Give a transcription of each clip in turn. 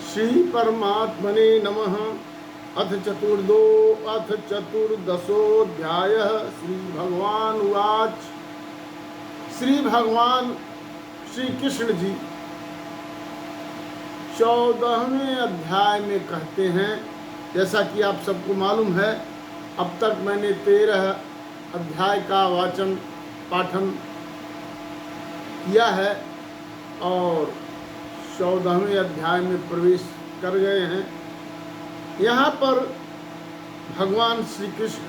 श्री परमात्मने नमः। अथ चतुर्दशोऽध्यायः। श्री भगवान उवाच। श्री भगवान श्री कृष्ण जी 14वें अध्याय में कहते हैं, जैसा कि आप सबको मालूम है, अब तक मैंने 13 अध्याय का वाचन पाठन किया है और 14वें अध्याय में प्रवेश कर गए हैं। यहाँ पर भगवान श्री कृष्ण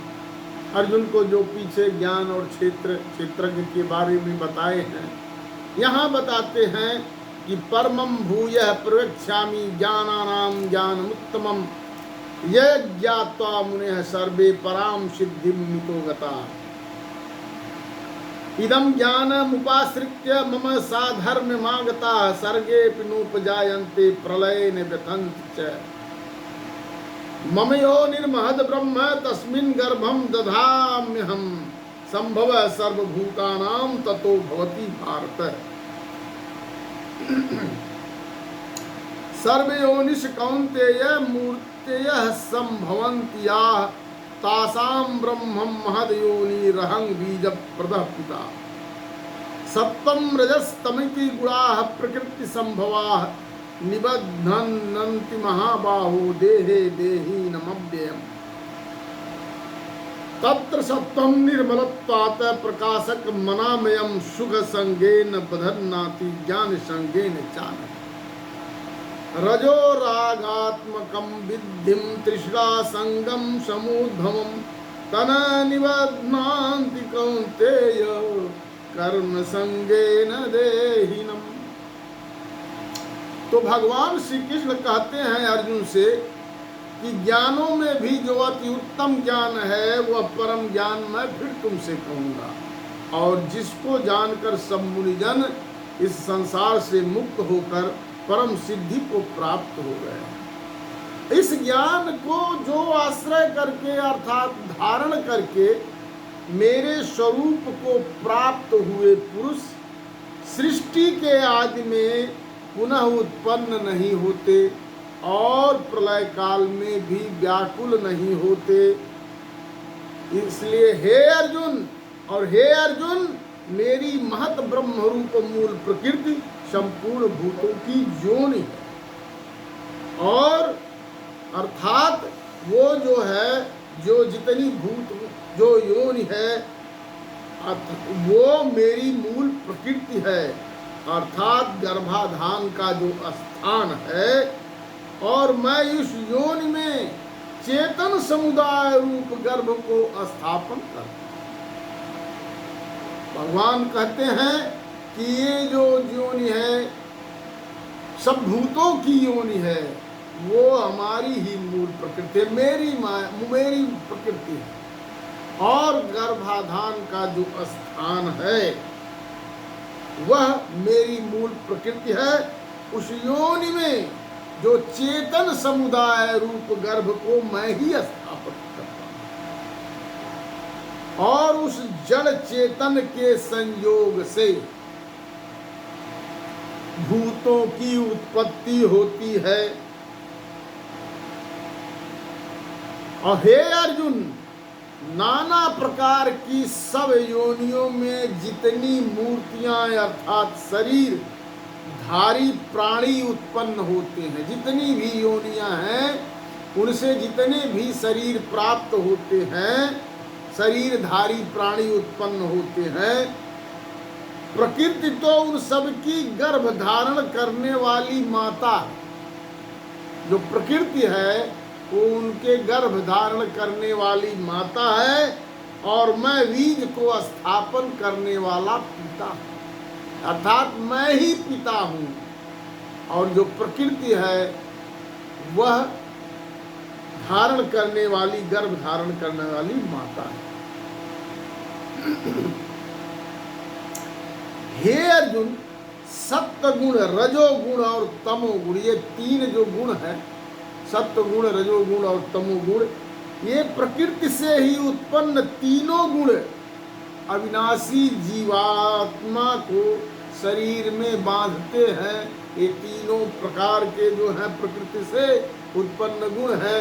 अर्जुन को जो पीछे ज्ञान और क्षेत्रज्ञ के बारे में बताए हैं, यहाँ बताते हैं कि परमं भूयः प्रवक्ष्यामि ज्ञानानां ज्ञानमुत्तमं ये ज्ञात्वा मुनयः सर्वे परां सिद्धिं मितो गताः। इदं ज्ञानमुपाश्रित्य मम साधर्म्यमागताः सर्गेऽपि नोपजायन्ते प्रलये व्यथन्ति च। मम योनिर्महद् ब्रह्म तस्मिन् गर्भं दधाम्यहं संभवः सर्वभूतानां ततो भवति भारत। सर्वयोनिषु कौन्तेय मूर्तयः सम्भवन्ति याः तासां ब्रह्मं महद्योनिरहं बीजप्रदः पिता। सत्त्वं रजस्तमिति गुणाः प्रकृति संभवाः निबध्नन्ति महाबाहो देहे देहिनमव्ययम्। तत्र सत्त्वं निर्मलत्वात् प्रकाशकमनामयं सुखसंगेन बध्नाति ज्ञानसंगेन चान्यः। रजो रागात्मकं विद्धिं तृष्णा संगम समुद्भवं तन निबध्नान्ति कौन्तेय कर्म संगेन देहिनम्। तो भगवान श्री कृष्ण कहते हैं अर्जुन से कि ज्ञानों में भी जो अति उत्तम ज्ञान है वह परम ज्ञान मैं फिर तुमसे कहूँगा, और जिसको जानकर सब मुनिजन इस संसार से मुक्त होकर परम सिद्धि को प्राप्त हो गए। इस ज्ञान को जो आश्रय करके अर्थात धारण करके मेरे स्वरूप को प्राप्त हुए पुरुष सृष्टि के आदि में पुनः उत्पन्न नहीं होते और प्रलय काल में भी व्याकुल नहीं होते। इसलिए हे अर्जुन मेरी महत ब्रह्म रूप मूल प्रकृति संपूर्ण भूतों की योनि है, और अर्थात वो जो है जो जितनी भूत जो योनि है वो मेरी मूल प्रकृति है, अर्थात गर्भाधान का जो स्थान है, और मैं इस योनि में चेतन समुदाय रूप गर्भ को स्थापन करता। भगवान कहते हैं कि ये जो योनि है सब भूतों की योनि है, वो हमारी ही मूल प्रकृति है, मेरी प्रकृति है, और गर्भाधान का जो स्थान है वह मेरी मूल प्रकृति है। उस योनि में जो चेतन समुदाय रूप गर्भ को मैं ही स्थापित करता हूं, और उस जड़ चेतन के संयोग से भूतों की उत्पत्ति होती है। और हे अर्जुन, नाना प्रकार की सब योनियों में जितनी मूर्तियां अर्थात शरीर धारी प्राणी उत्पन्न होते हैं, जितनी भी योनियां हैं उनसे जितने भी शरीर प्राप्त होते हैं, शरीरधारी प्राणी उत्पन्न होते हैं, प्रकृति तो उन सब की गर्भ धारण करने वाली माता है। जो प्रकृति है वो उनके गर्भ धारण करने वाली माता है, और मैं बीज को स्थापन करने वाला पिता हूँ, अर्थात मैं ही पिता हूँ, और जो प्रकृति है वह धारण करने वाली गर्भ धारण करने वाली माता है। हे अर्जुन, सत्व गुण, रजोगुण और तमोगुण, ये तीन जो गुण है, सत्व गुण, रजोगुण और तमोगुण, ये प्रकृति से ही उत्पन्न तीनों गुण अविनाशी जीवात्मा को शरीर में बांधते हैं ये तीनों प्रकार के जो हैं प्रकृति से उत्पन्न गुण हैं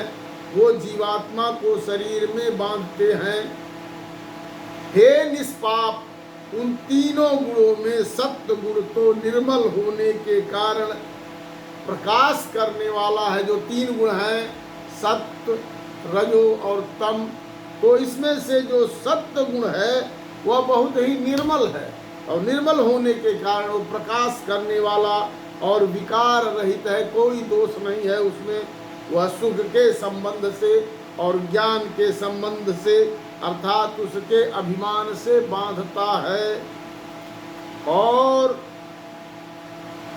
वो जीवात्मा को शरीर में बांधते हैं। हे निष्पाप, उन तीनों गुणों में सत्व गुण तो निर्मल होने के कारण प्रकाश करने वाला है। जो तीन गुण हैं सत्व, रजो और तम, तो इसमें से जो सत्व गुण है वह बहुत ही निर्मल है और निर्मल होने के कारण वो प्रकाश करने वाला और विकार रहित है, कोई दोष नहीं है उसमें। वह सुख के संबंध से और ज्ञान के संबंध से अर्थात उसके अभिमान से बांधता है। और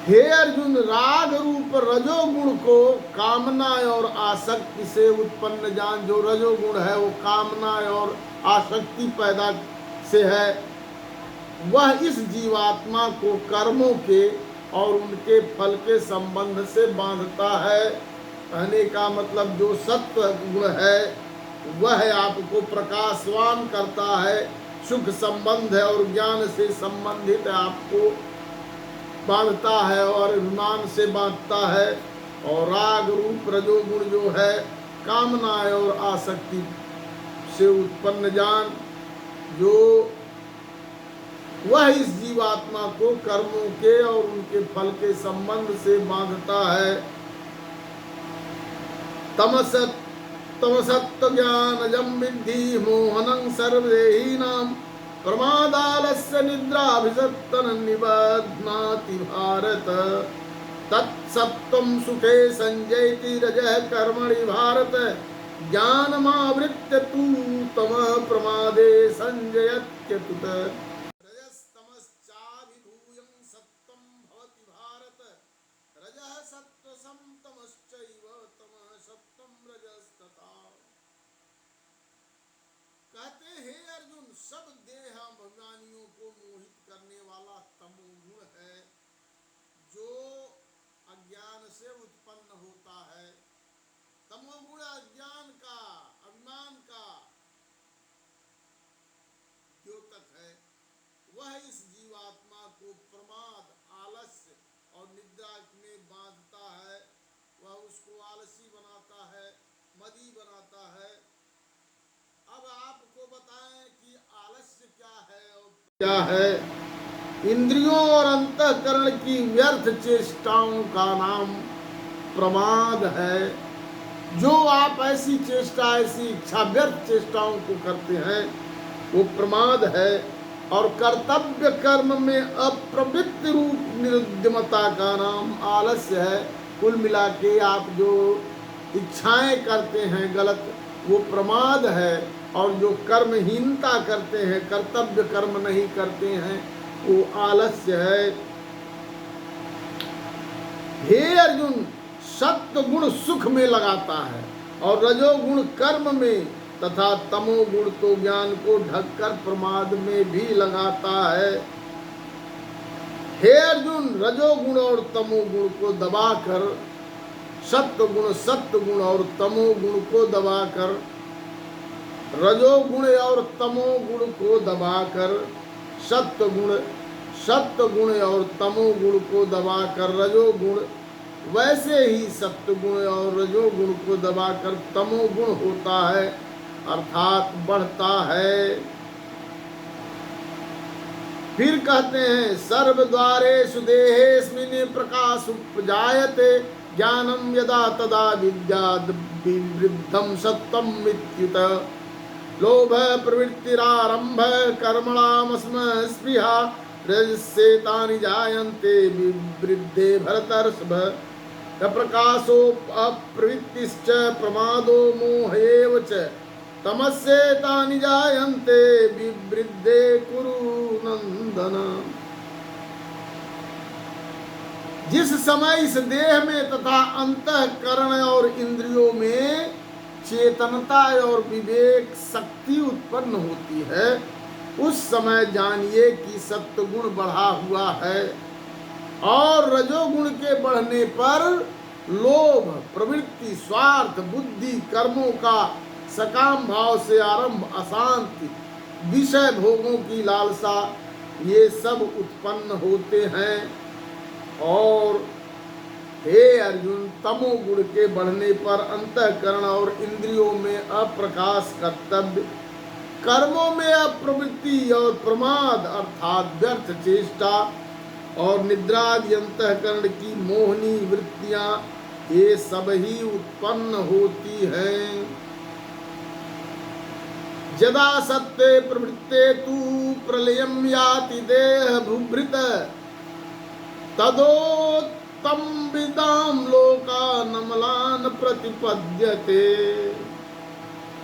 हे अर्जुन, राग रूप रजोगुण को कामना और आसक्ति से उत्पन्न जान। जो रजोगुण है वो कामना और आसक्ति पैदा से है, वह इस जीवात्मा को कर्मों के और उनके फल के संबंध से बांधता है। कहने का मतलब जो सत्व गुण है वह आपको प्रकाशवान करता है, सुख संबंध है और ज्ञान से संबंधित आपको बांधता है और अभिमान से बांधता है। और राग रूप रजोगुण जो है कामना और आसक्ति से उत्पन्न जान, जो वह इस जीवात्मा को कर्मों के और उनके फल के संबंध से बांधता है। तमसत्व ज्ञानजं विद्धि मोहनं सर्वदेहिनां, प्रमादालस्य निद्राभिसत्तनं निबध्नाति भारत। तत्सत्त्वं सुखे संजयति रजः कर्मणि भारत, ज्ञानमावृत्य तु तमः प्रमादे संजयत्यतुत। रजस्तमश्चाभिभूयं सत्त्वं भवति भारत, रजः सत्त्वसं तमश्चैव तमः सत्त्वं रजस्तथा। कहते हैं अर्जुन, सब देहाभिमानियों को मोहित करने वाला तमोगुण है जो अज्ञान से उत्पन्न होता है। तमोगुण अज्ञान का, अभिमान का द्योतक है। वह इस जीवात्मा को प्रमाद, आलस्य और निद्रा में बांधता है। वह उसको आलसी बनाता है, मदी बनाता है। अब आपको बताएं कि आलस्य क्या है और क्या है। इंद्रियों और अंतःकरण की व्यर्थ चेष्टाओं का नाम प्रमाद है। जो आप ऐसी चेष्टा, ऐसी इच्छा, व्यर्थ चेष्टाओं को करते हैं वो प्रमाद है। और कर्तव्य कर्म में अप्रवृत्ति रूप निरुद्यमता का नाम आलस्य है। कुल मिला के आप जो इच्छाएं करते हैं गलत, वो प्रमाद है। और जो कर्महीनता करते हैं, कर्तव्य कर्म नहीं करते हैं, वो आलस्य है। हे अर्जुन, सत्व गुण सुख में लगाता है और रजोगुण कर्म में तथा तमोगुण तो ज्ञान को ढककर प्रमाद में भी लगाता है। हे अर्जुन, रजोगुण और तमोगुण को दबाकर, सत्वगुण और तमोगुण को दबाकर, रजोगुण और तमोगुण को दबाकर सत्वगुण और तमोगुण को दबाकर रजोगुण, वैसे ही सत्वगुण और रजोगुण को दबाकर तमोगुण होता है, अर्थात बढ़ता है। फिर कहते हैं, सर्वद्वारेषु देहेऽस्मिन् प्रकाश उपजायते, ज्ञानं यदा तदा विद्याद् विवृद्धं सत्त्वं विद्युत। लोभ प्रवृत्तिरारंभ कर्मणामस्म स्पृहा, रजस्येतानि जायन्ते विवृद्धे भरतर्षभ। प्रकाशो अप्रवृत्तिश्च प्रमादो मोह एव च, तमस्येतानि जायन्ते विवृद्धे कुरु नंदन। जिस समय इस देह में तथा अंतःकरण और इंद्रियों में चेतनता और विवेक शक्ति उत्पन्न होती है, उस समय जानिए कि सत्वगुण बढ़ा हुआ है। और रजोगुण के बढ़ने पर लोभ, प्रवृत्ति, स्वार्थ, बुद्धि, कर्मों का सकाम भाव से आरंभ, अशांति, विषय भोगों की लालसा, ये सब उत्पन्न होते हैं। और हे अर्जुन, तमोगुण के बढ़ने पर अंतःकरण और इंद्रियों में अप्रकाश, कर्तव्य कर्मों में अप्रवृत्ति और प्रमाद अर्थात व्यर्थ चेष्टा और निद्रादि अंतःकरण की मोहनी वृत्तियां, ये सब ही उत्पन्न होती हैं। यदा सत्ते प्रवृत्ते तु प्रलयं याति देह भूभृत, तदोत्तम विदाम लोकानमलान प्रतिपद्यते।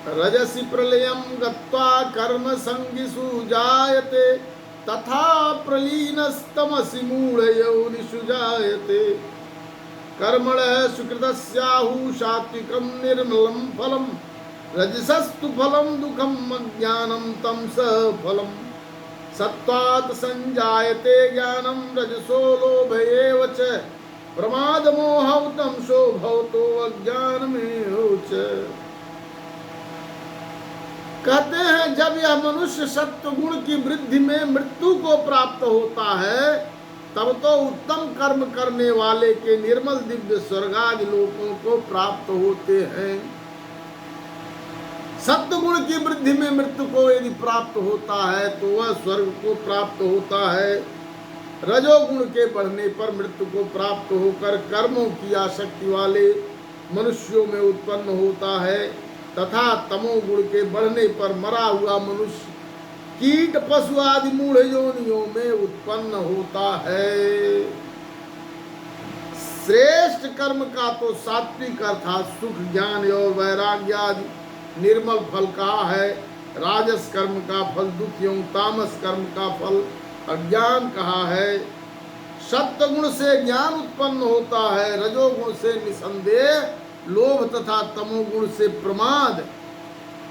रजसि प्रलयं गत्वा कर्म संगिषु जायते, तथा प्रलीनस्तमसि मूढयोनिषु जायते। कर्मणः सुकृतस्याहु सात्विकं निर्मलं फलं, रजसस्तु फलं दुःखम् अज्ञानं तमसः फलम्। सत्त्वात् संजायते ज्ञानं रजसो लोभ एव च, प्रमादमोहौ तमसो भवतो अज्ञानमेव च। कहते हैं, जब यह मनुष्य सत्व गुण की वृद्धि में मृत्यु को प्राप्त होता है, तब तो उत्तम कर्म करने वाले के निर्मल दिव्य स्वर्गादि लोकों को प्राप्त होते हैं। सत्व गुण की वृद्धि में मृत्यु को यदि प्राप्त होता है तो वह स्वर्ग को प्राप्त होता है। रजोगुण के बढ़ने पर मृत्यु को प्राप्त होकर कर्मों की आसक्ति वाले मनुष्यों में उत्पन्न होता है, तथा तमोगुण के बढ़ने पर मरा हुआ मनुष्य कीट पशु आदि मूढ़ योनियों में उत्पन्न होता है। श्रेष्ठ कर्म का तो सात्विक अर्थात सुख ज्ञान और वैराग्य आदि निर्मल फल कहा है। राजस कर्म का फल दुख एवं तामस कर्म का फल अज्ञान कहा है। सत्वगुण से ज्ञान उत्पन्न होता है, रजोगुण से निसंदेह लोभ तथा तमोगुण से प्रमाद,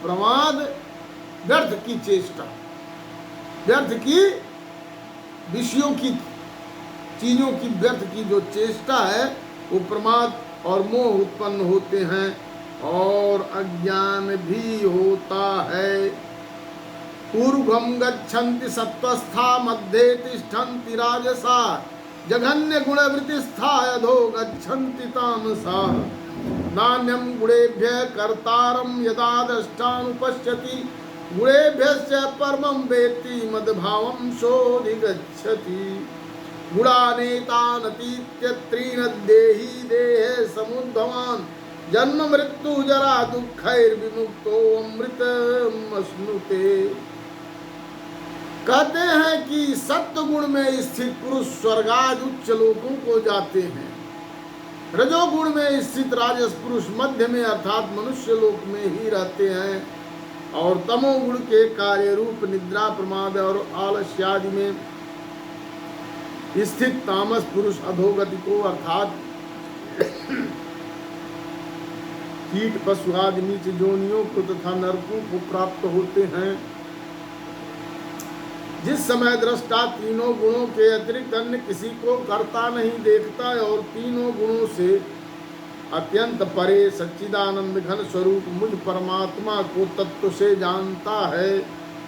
प्रमाद व्यर्थ की चेष्टा, व्यर्थ की विषयों की चीजों की व्यर्थ की जो चेष्टा है वो प्रमाद और मोह उत्पन्न होते हैं और अज्ञान भी होता है। पूर्वम गच्छन्ति सत्वस्था मध्ये तिष्ठन्ति राजसा, जघन्य गुणवृत्तिस्था अधो गच्छन्ति तामसा। नान्यं गुणेभ्यः कर्तारं यदा द्रष्टानुपश्यति, गुणेभ्यश्च परमं वेत्ति मद्भावं सोऽधिगच्छति। गुणानेतानतीत्य त्रीनद्देहि देहे समुद्भवान्, जन्म मृत्यु जरा दुःखैर्विमुक्तो अमृतमश्नुते। कहते हैं कि सत्व गुण में स्थित पुरुष स्वर्गादि उच्च लोकों को जाते हैं। रजोगुण में स्थित राजस पुरुष मध्य में अर्थात मनुष्य लोक में ही रहते हैं, और तमोगुण के कार्य रूप निद्रा प्रमाद और आलस्यादि में स्थित तामस पुरुष अधोगति को अर्थात कीट पशु आदि नीच जोनियों को तथा नरकों को प्राप्त होते हैं। जिस समय दृष्टा तीनों गुणों के अतिरिक्त अन्य किसी को करता नहीं देखता और तीनों गुणों से अत्यंत परे सच्चिदानंद घन स्वरूप मुझ परमात्मा को तत्व से जानता है,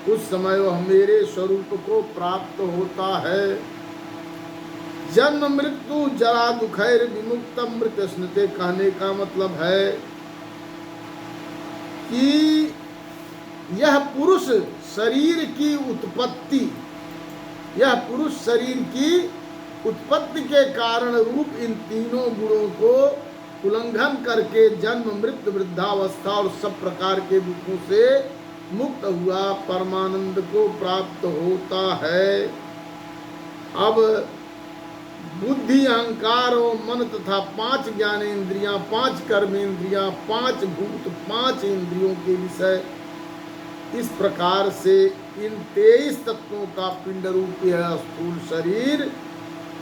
उस समय वह मेरे स्वरूप को प्राप्त होता है। जन्म मृत्यु जरा दुखैर विमुक्त मृत स्मृति कहने का मतलब है कि यह पुरुष शरीर की उत्पत्ति, यह पुरुष शरीर की उत्पत्ति के कारण रूप इन तीनों गुणों को उल्लंघन करके जन्म मृत्यु वृद्धावस्था और सब प्रकार के दुखों से मुक्त हुआ परमानंद को प्राप्त होता है। अब बुद्धि अहंकार और मन तथा 5 ज्ञानेन्द्रियां, 5 कर्मेंद्रियां, 5 भूत, 5 इंद्रियों के विषय, इस प्रकार से इन 23 तत्वों का पिंड रूप यह स्थूल शरीर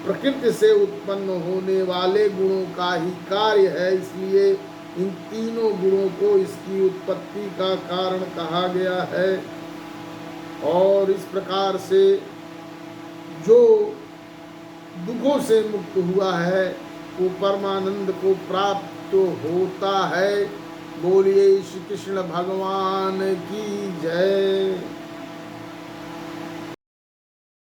प्रकृति से उत्पन्न होने वाले गुणों का ही कार्य है। इसलिए इन तीनों गुणों को इसकी उत्पत्ति का कारण कहा गया है। और इस प्रकार से जो दुखों से मुक्त हुआ है वो परमानंद को प्राप्त होता है। बोलिए श्री कृष्ण भगवान की जय।